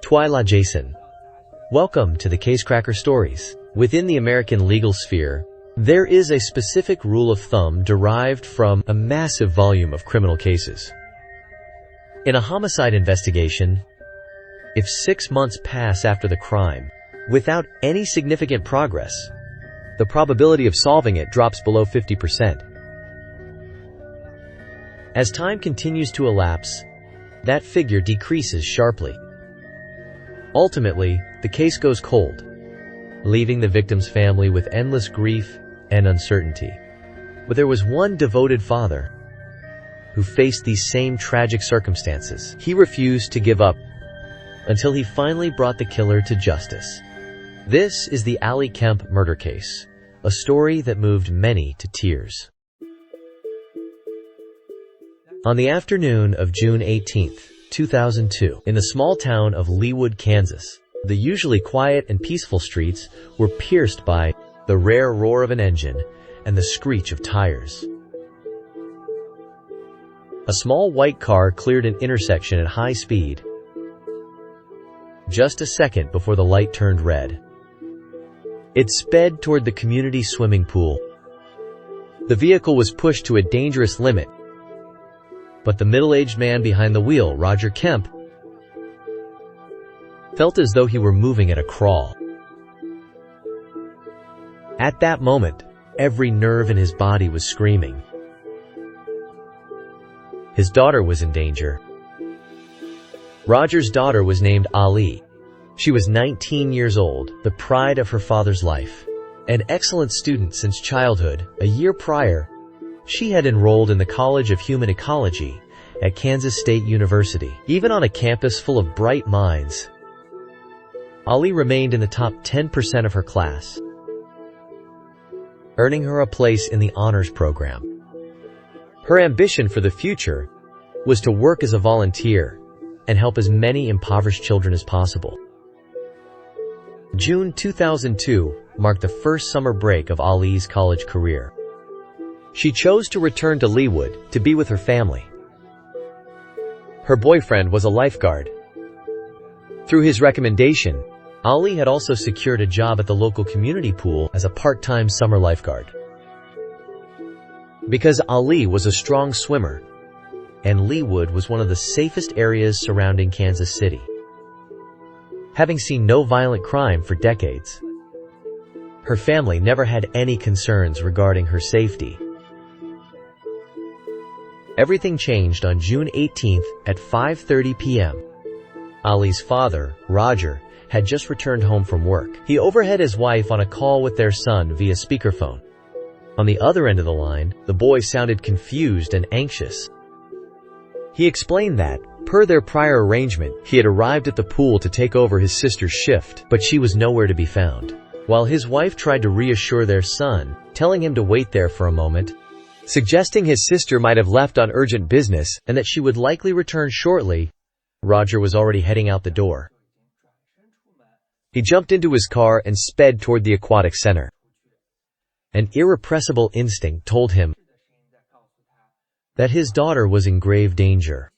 Twyla Jason. Welcome to the Casecracker Stories. Within the American legal sphere, there is a specific rule of thumb derived from a massive volume of criminal cases. In a homicide investigation, if 6 months pass after the crime without any significant progress, the probability of solving it drops below 50%. As time continues to elapse, that figure decreases sharply. Ultimately, the case goes cold, leaving the victim's family with endless grief and uncertainty. But there was one devoted father who faced these same tragic circumstances. He refused to give up until he finally brought the killer to justice. This is the Ali Kemp murder case, a story that moved many to tears. On the afternoon of June 18, 2002, in the small town of Leawood, Kansas, the usually quiet and peaceful streets were pierced by the rare roar of an engine and the screech of tires. A small white car cleared an intersection at high speed, just a second before the light turned red. It sped toward the community swimming pool. The vehicle was pushed to a dangerous limit, but the middle-aged man behind the wheel, Roger Kemp, felt as though he were moving at a crawl. At that moment, every nerve in his body was screaming. His daughter was in danger. Roger's daughter was named Ali. She was 19 years old, the pride of her father's life. An excellent student since childhood, a year prior, she had enrolled in the College of Human Ecology at Kansas State University. Even on a campus full of bright minds, Ali remained in the top 10% of her class, earning her a place in the honors program. Her ambition for the future was to work as a volunteer and help as many impoverished children as possible. June 2002 marked the first summer break of Ali's college career. She chose to return to Leawood to be with her family. Her boyfriend was a lifeguard. Through his recommendation, Ali had also secured a job at the local community pool as a part-time summer lifeguard. Because Ali was a strong swimmer, and Leawood was one of the safest areas surrounding Kansas City, having seen no violent crime for decades, her family never had any concerns regarding her safety. Everything changed on June 18th at 5:30 p.m. Ali's father, Roger, had just returned home from work. He overheard his wife on a call with their son via speakerphone. On the other end of the line, the boy sounded confused and anxious. He explained that, per their prior arrangement, he had arrived at the pool to take over his sister's shift, but she was nowhere to be found. While his wife tried to reassure their son, telling him to wait there for a moment, suggesting his sister might have left on urgent business and that she would likely return shortly, Roger was already heading out the door. He jumped into his car and sped toward the aquatic center. An irrepressible instinct told him that his daughter was in grave danger.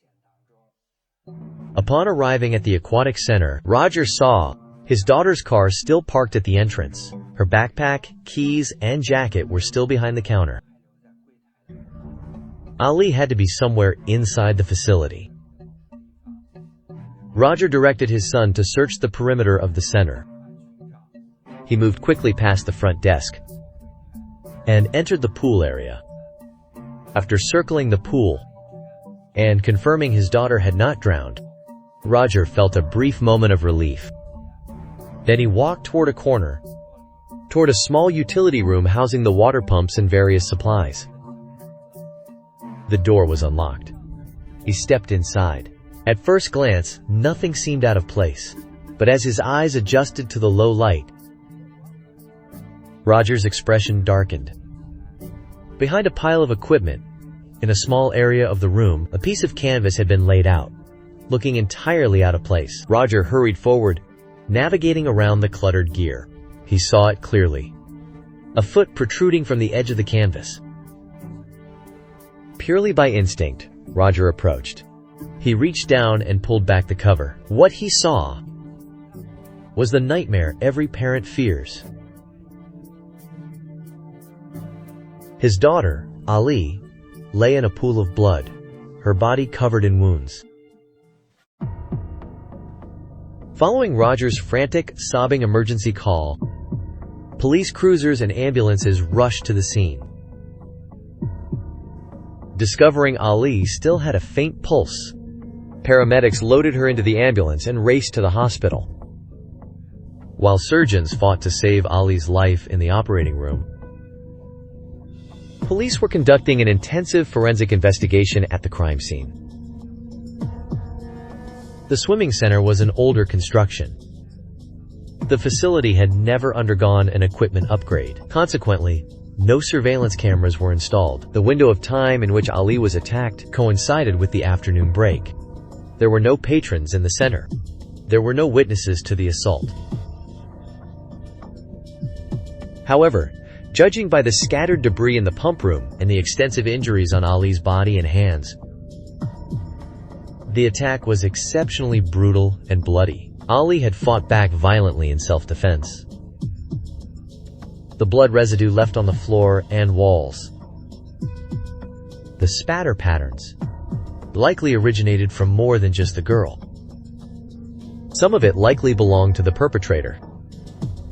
Upon arriving at the aquatic center, Roger saw his daughter's car still parked at the entrance. Her backpack, keys, and jacket were still behind the counter. Ali had to be somewhere inside the facility. Roger directed his son to search the perimeter of the center. He moved quickly past the front desk and entered the pool area. After circling the pool and confirming his daughter had not drowned, Roger felt a brief moment of relief. Then he walked toward a corner, toward a small utility room housing the water pumps and various supplies. The door was unlocked. He stepped inside. At first glance, nothing seemed out of place, but as his eyes adjusted to the low light, Roger's expression darkened. Behind a pile of equipment, in a small area of the room, a piece of canvas had been laid out, looking entirely out of place. Roger hurried forward, navigating around the cluttered gear. He saw it clearly. A foot protruding from the edge of the canvas. Purely by instinct, Roger approached. He reached down and pulled back the cover. What he saw was the nightmare every parent fears. His daughter, Ali, lay in a pool of blood, her body covered in wounds. Following Roger's frantic, sobbing emergency call, police cruisers and ambulances rushed to the scene. Discovering Ali still had a faint pulse, paramedics loaded her into the ambulance and raced to the hospital. While surgeons fought to save Ali's life in the operating room, police were conducting an intensive forensic investigation at the crime scene. The swimming center was an older construction. The facility had never undergone an equipment upgrade. Consequently, no surveillance cameras were installed. The window of time in which Ali was attacked coincided with the afternoon break. There were no patrons in the center. There were no witnesses to the assault. However, judging by the scattered debris in the pump room and the extensive injuries on Ali's body and hands, the attack was exceptionally brutal and bloody. Ali had fought back violently in self-defense. The blood residue left on the floor and walls. The spatter patterns likely originated from more than just the girl. Some of it likely belonged to the perpetrator.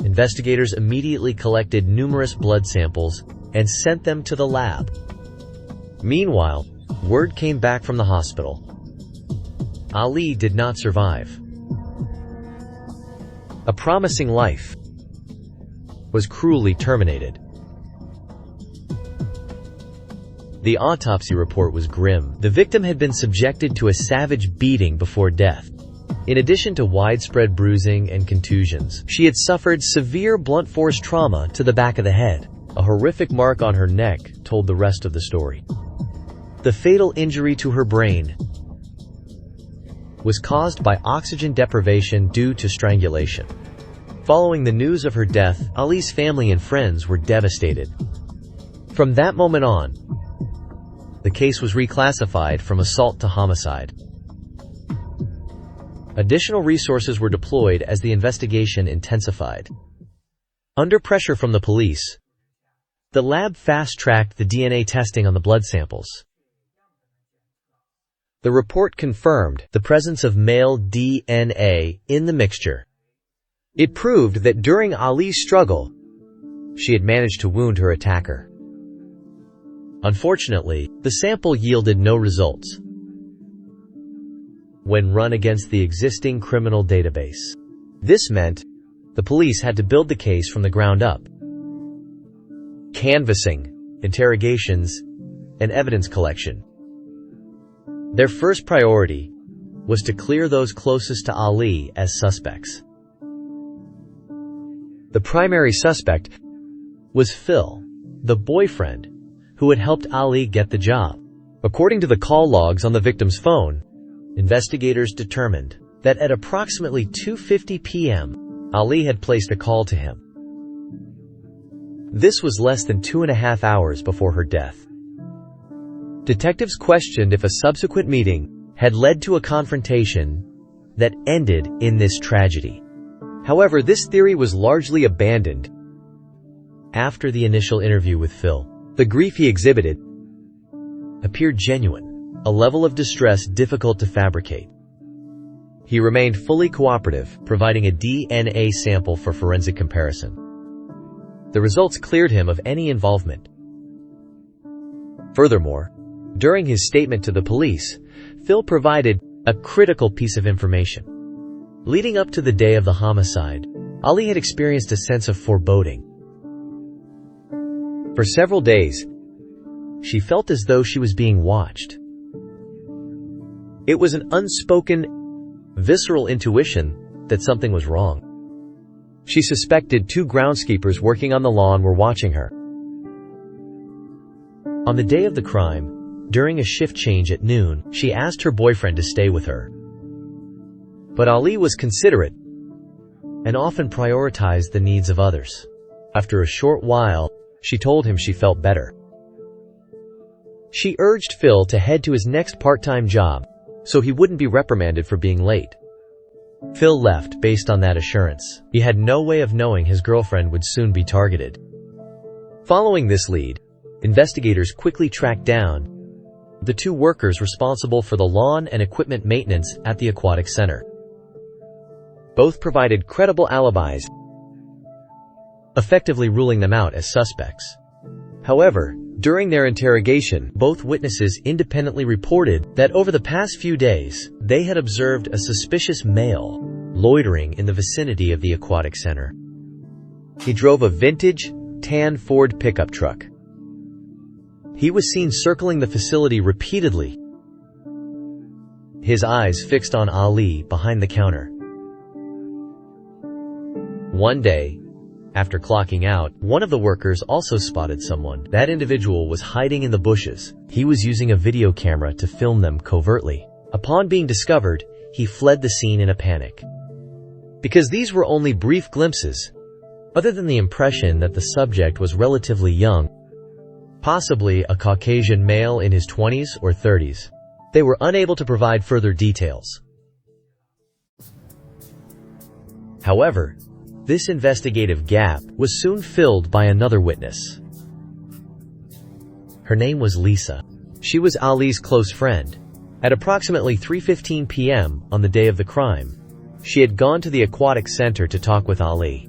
Investigators immediately collected numerous blood samples and sent them to the lab. Meanwhile, word came back from the hospital. Ali did not survive. A promising life was cruelly terminated. The autopsy report was grim. The victim had been subjected to a savage beating before death. In addition to widespread bruising and contusions, she had suffered severe blunt force trauma to the back of the head. A horrific mark on her neck told the rest of the story. The fatal injury to her brain was caused by oxygen deprivation due to strangulation. Following the news of her death, Ali's family and friends were devastated. From that moment on, the case was reclassified from assault to homicide. Additional resources were deployed as the investigation intensified. Under pressure from the police, the lab fast-tracked the DNA testing on the blood samples. The report confirmed the presence of male DNA in the mixture. It proved that during Ali's struggle, she had managed to wound her attacker. Unfortunately, the sample yielded no results when run against the existing criminal database. This meant the police had to build the case from the ground up. Canvassing, interrogations, and evidence collection. Their first priority was to clear those closest to Ali as suspects. The primary suspect was Phil, the boyfriend who had helped Ali get the job. According to the call logs on the victim's phone, investigators determined that at approximately 2:50 p.m., Ali had placed a call to him. This was less than 2.5 hours before her death. Detectives questioned if a subsequent meeting had led to a confrontation that ended in this tragedy. However, this theory was largely abandoned after the initial interview with Phil. The grief he exhibited appeared genuine, a level of distress difficult to fabricate. He remained fully cooperative, providing a DNA sample for forensic comparison. The results cleared him of any involvement. Furthermore, during his statement to the police, Phil provided a critical piece of information. Leading up to the day of the homicide, Ali had experienced a sense of foreboding. For several days, she felt as though she was being watched. It was an unspoken, visceral intuition that something was wrong. She suspected 2 groundskeepers working on the lawn were watching her. On the day of the crime, during a shift change at noon, she asked her boyfriend to stay with her. But Ali was considerate and often prioritized the needs of others. After a short while, she told him she felt better. She urged Phil to head to his next part-time job so he wouldn't be reprimanded for being late. Phil left based on that assurance. He had no way of knowing his girlfriend would soon be targeted. Following this lead, investigators quickly tracked down the two workers responsible for the lawn and equipment maintenance at the aquatic center. Both provided credible alibis, effectively ruling them out as suspects. However, during their interrogation, both witnesses independently reported that over the past few days, they had observed a suspicious male loitering in the vicinity of the aquatic center. He drove a vintage, tan Ford pickup truck. He was seen circling the facility repeatedly, his eyes fixed on Ali behind the counter. One day, after clocking out, one of the workers also spotted someone. That individual was hiding in the bushes. He was using a video camera to film them covertly. Upon being discovered, he fled the scene in a panic. Because these were only brief glimpses, other than the impression that the subject was relatively young, possibly a Caucasian male in his 20s or 30s, they were unable to provide further details. However, this investigative gap was soon filled by another witness. Her name was Lisa. She was Ali's close friend. At approximately 3:15 p.m. on the day of the crime, she had gone to the aquatic center to talk with Ali.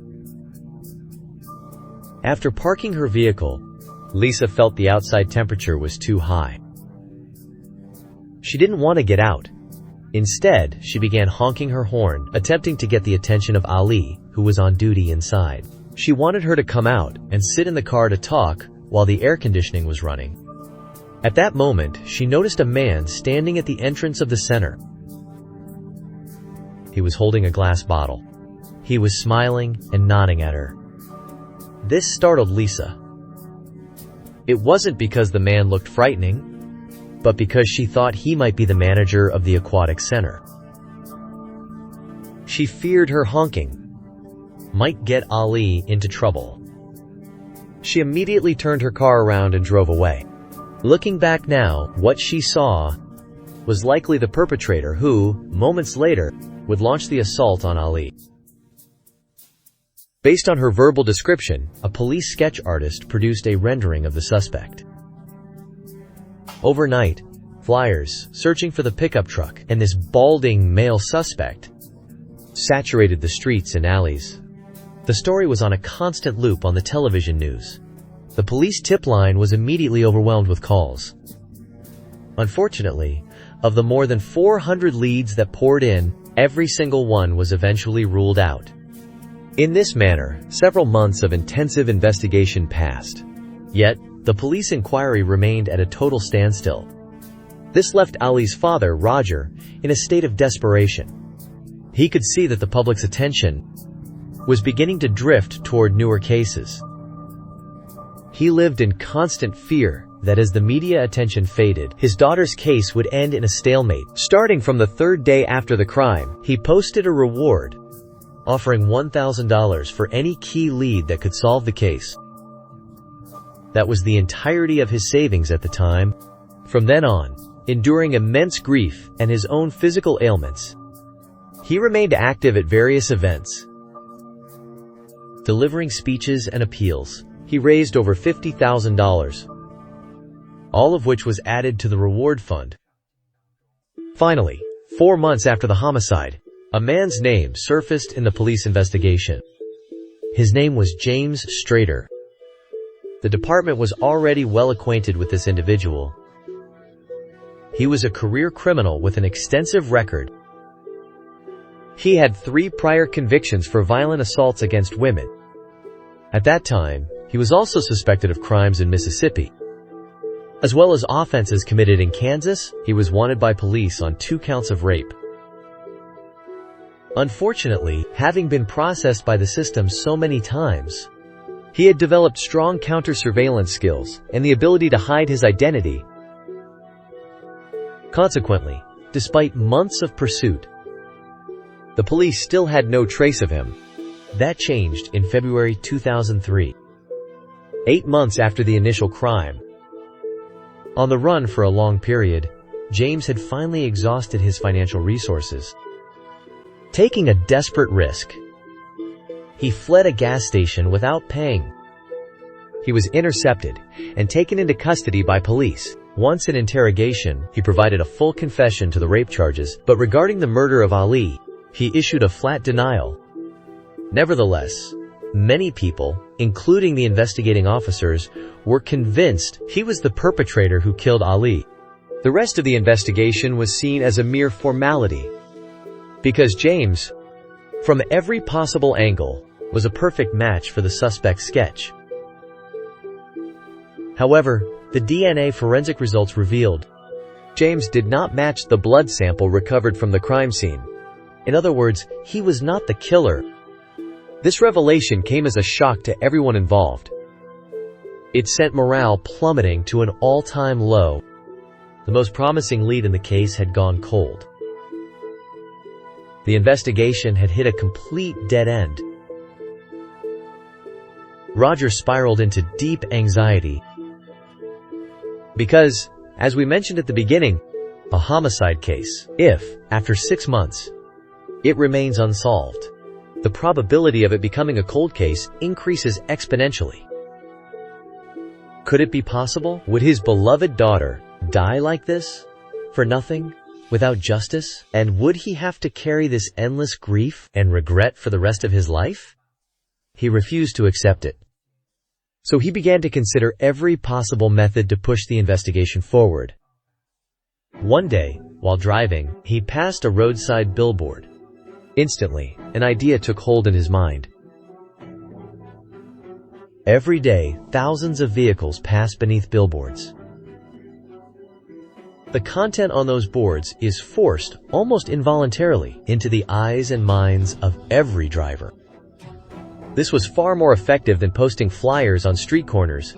After parking her vehicle, Lisa felt the outside temperature was too high. She didn't want to get out. Instead, she began honking her horn, attempting to get the attention of Ali, who was on duty inside. She wanted her to come out and sit in the car to talk while the air conditioning was running. At that moment, she noticed a man standing at the entrance of the center. He was holding a glass bottle. He was smiling and nodding at her. This startled Lisa. It wasn't because the man looked frightening, but because she thought he might be the manager of the aquatic center. She feared her honking might get Ali into trouble. She immediately turned her car around and drove away. Looking back now, what she saw was likely the perpetrator who, moments later, would launch the assault on Ali. Based on her verbal description, a police sketch artist produced a rendering of the suspect. Overnight, flyers searching for the pickup truck and this balding male suspect saturated the streets and alleys. The story was on a constant loop on the television news. The police tip line was immediately overwhelmed with calls. Unfortunately, of the more than 400 leads that poured in, every single one was eventually ruled out. In this manner, several months of intensive investigation passed. Yet, the police inquiry remained at a total standstill. This left Ali's father, Roger, in a state of desperation. He could see that the public's attention was beginning to drift toward newer cases. He lived in constant fear that as the media attention faded, his daughter's case would end in a stalemate. Starting from the third day after the crime, he posted a reward, offering $1,000 for any key lead that could solve the case. That was the entirety of his savings at the time. From then on, enduring immense grief and his own physical ailments, he remained active at various events, delivering speeches and appeals. He raised over $50,000, all of which was added to the reward fund. Finally, 4 months after the homicide, a man's name surfaced in the police investigation. His name was James Strader. The department was already well acquainted with this individual. He was a career criminal with an extensive record. He had 3 prior convictions for violent assaults against women. At that time, he was also suspected of crimes in Mississippi. As well as offenses committed in Kansas, he was wanted by police on 2 counts of rape. Unfortunately, having been processed by the system so many times, he had developed strong counter-surveillance skills and the ability to hide his identity. Consequently, despite months of pursuit, the police still had no trace of him. That changed in February 2003. 8 months after the initial crime. On the run for a long period, James had finally exhausted his financial resources. Taking a desperate risk, he fled a gas station without paying. He was intercepted and taken into custody by police. Once in interrogation, he provided a full confession to the rape charges, but regarding the murder of Ali, he issued a flat denial. Nevertheless, many people, including the investigating officers, were convinced he was the perpetrator who killed Ali. The rest of the investigation was seen as a mere formality, because James, from every possible angle, was a perfect match for the suspect's sketch. However, the DNA forensic results revealed James did not match the blood sample recovered from the crime scene. In other words, he was not the killer. This revelation came as a shock to everyone involved. It sent morale plummeting to an all-time low. The most promising lead in the case had gone cold. The investigation had hit a complete dead end. Roger spiraled into deep anxiety because, as we mentioned at the beginning, a homicide case, if, after 6 months, it remains unsolved, the probability of it becoming a cold case increases exponentially. Could it be possible? Would his beloved daughter die like this? For nothing? Without justice? And would he have to carry this endless grief and regret for the rest of his life? He refused to accept it. So he began to consider every possible method to push the investigation forward. One day, while driving, he passed a roadside billboard. Instantly, an idea took hold in his mind. Every day, thousands of vehicles pass beneath billboards. The content on those boards is forced, almost involuntarily, into the eyes and minds of every driver. This was far more effective than posting flyers on street corners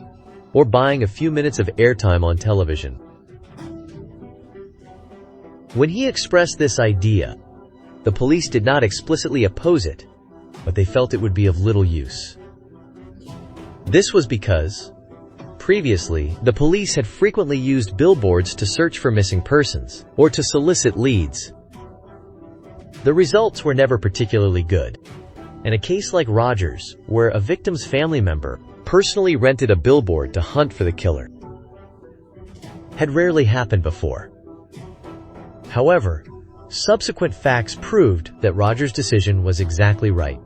or buying a few minutes of airtime on television. When he expressed this idea, the police did not explicitly oppose it, but they felt it would be of little use. This was because, previously, the police had frequently used billboards to search for missing persons or to solicit leads. The results were never particularly good. In a case like Roger's, where a victim's family member personally rented a billboard to hunt for the killer, had rarely happened before. However, subsequent facts proved that Roger's decision was exactly right,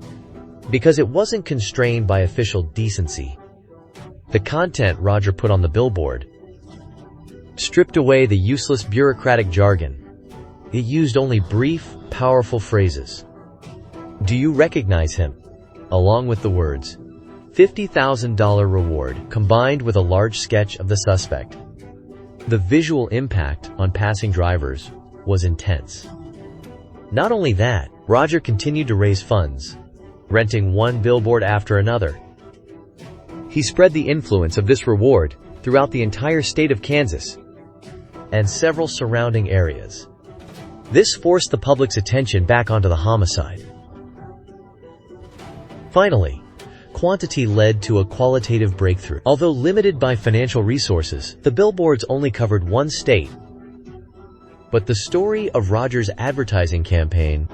because it wasn't constrained by official decency. The content Roger put on the billboard stripped away the useless bureaucratic jargon. It used only brief, powerful phrases. Do you recognize him? Along with the words, $50,000 reward, combined with a large sketch of the suspect. The visual impact on passing drivers was intense. Not only that, Roger continued to raise funds, renting one billboard after another. He spread the influence of this reward throughout the entire state of Kansas and several surrounding areas. This forced the public's attention back onto the homicide. Finally, quantity led to a qualitative breakthrough. Although limited by financial resources, the billboards only covered one state. But the story of Roger's advertising campaign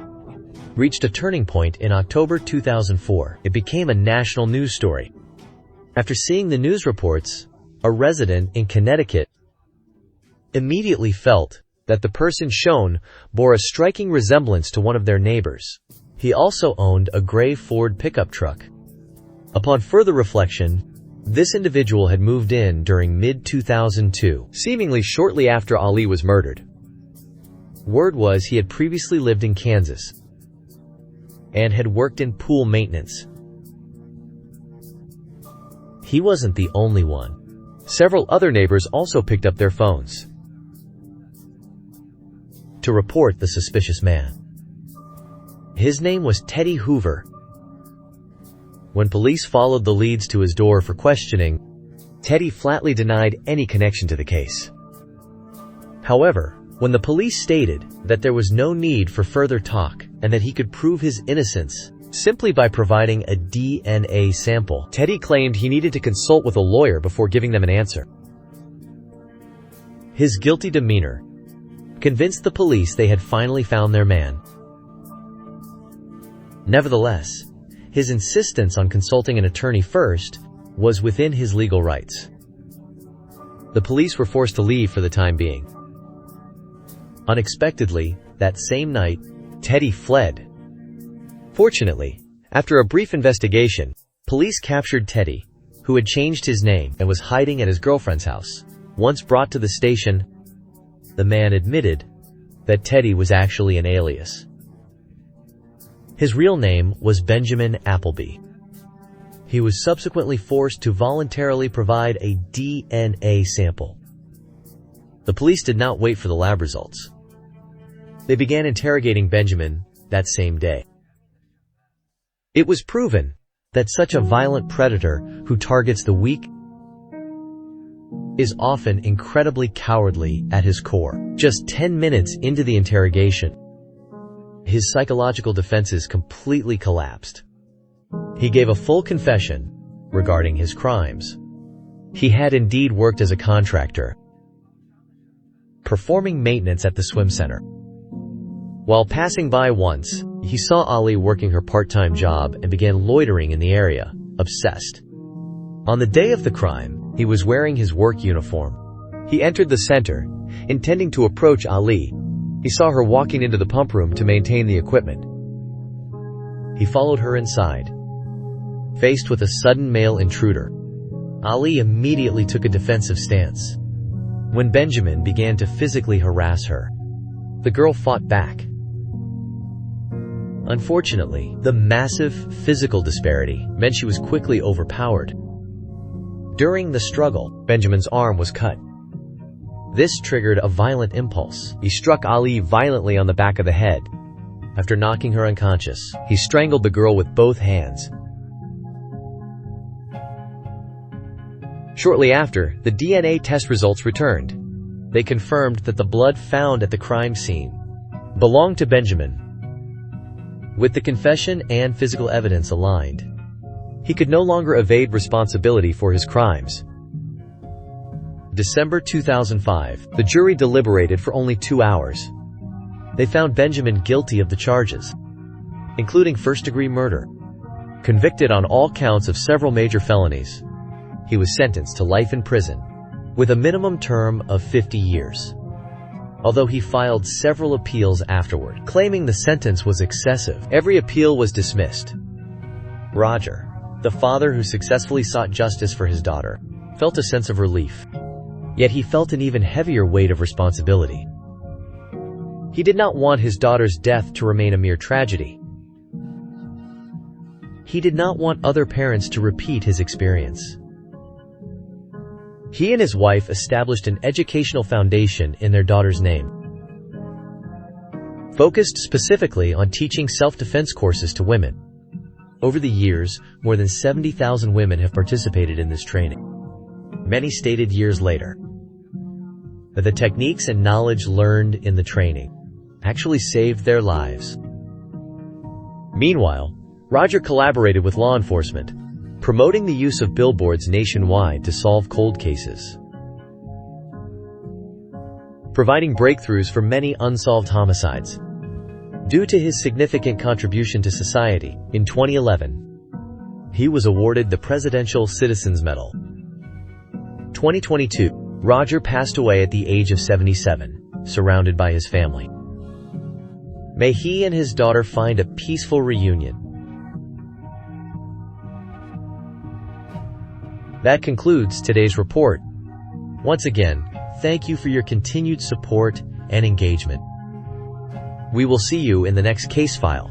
reached a turning point in October 2004. It became a national news story. After seeing the news reports, a resident in Connecticut immediately felt that the person shown bore a striking resemblance to one of their neighbors. He also owned a gray Ford pickup truck. Upon further reflection, this individual had moved in during mid-2002, seemingly shortly after Ali was murdered. Word was he had previously lived in Kansas and had worked in pool maintenance. He wasn't the only one. Several other neighbors also picked up their phones to report the suspicious man. His name was Teddy Hoover. When police followed the leads to his door for questioning, Teddy flatly denied any connection to the case. However, when the police stated that there was no need for further talk and that he could prove his innocence simply by providing a DNA sample, Teddy claimed he needed to consult with a lawyer before giving them an answer. His guilty demeanor convinced the police they had finally found their man. Nevertheless, his insistence on consulting an attorney first was within his legal rights. The police were forced to leave for the time being. Unexpectedly, that same night, Teddy fled. Fortunately, after a brief investigation, police captured Teddy, who had changed his name and was hiding at his girlfriend's house. Once brought to the station, the man admitted that Teddy was actually an alias. His real name was Benjamin Appleby. He was subsequently forced to voluntarily provide a DNA sample. The police did not wait for the lab results. They began interrogating Benjamin that same day. It was proven that such a violent predator who targets the weak is often incredibly cowardly at his core. Just 10 minutes into the interrogation, his psychological defenses completely collapsed. He gave a full confession regarding his crimes. He had indeed worked as a contractor, performing maintenance at the swim center. While passing by once, he saw Ali working her part-time job and began loitering in the area, obsessed. On the day of the crime, he was wearing his work uniform. He entered the center, intending to approach Ali. He saw her walking into the pump room to maintain the equipment. He followed her inside. Faced with a sudden male intruder, Ali immediately took a defensive stance. When Benjamin began to physically harass her, the girl fought back. Unfortunately, the massive physical disparity meant she was quickly overpowered. During the struggle, Benjamin's arm was cut. This triggered a violent impulse. He struck Ali violently on the back of the head. After knocking her unconscious, he strangled the girl with both hands. Shortly after, the DNA test results returned. They confirmed that the blood found at the crime scene belonged to Benjamin. With the confession and physical evidence aligned, he could no longer evade responsibility for his crimes. December 2005, the jury deliberated for only 2 hours. They found Benjamin guilty of the charges, including first-degree murder. Convicted on all counts of several major felonies, he was sentenced to life in prison, with a minimum term of 50 years. Although he filed several appeals afterward, claiming the sentence was excessive, every appeal was dismissed. Roger, the father who successfully sought justice for his daughter, felt a sense of relief. Yet he felt an even heavier weight of responsibility. He did not want his daughter's death to remain a mere tragedy. He did not want other parents to repeat his experience. He and his wife established an educational foundation in their daughter's name, focused specifically on teaching self-defense courses to women. Over the years, more than 70,000 women have participated in this training. Many stated years later that the techniques and knowledge learned in the training actually saved their lives. Meanwhile, Roger collaborated with law enforcement, promoting the use of billboards nationwide to solve cold cases, providing breakthroughs for many unsolved homicides. Due to his significant contribution to society, in 2011, he was awarded the Presidential Citizens Medal. 2022, Roger passed away at the age of 77, surrounded by his family. May he and his daughter find a peaceful reunion. That concludes today's report. Once again, thank you for your continued support and engagement. We will see you in the next case file.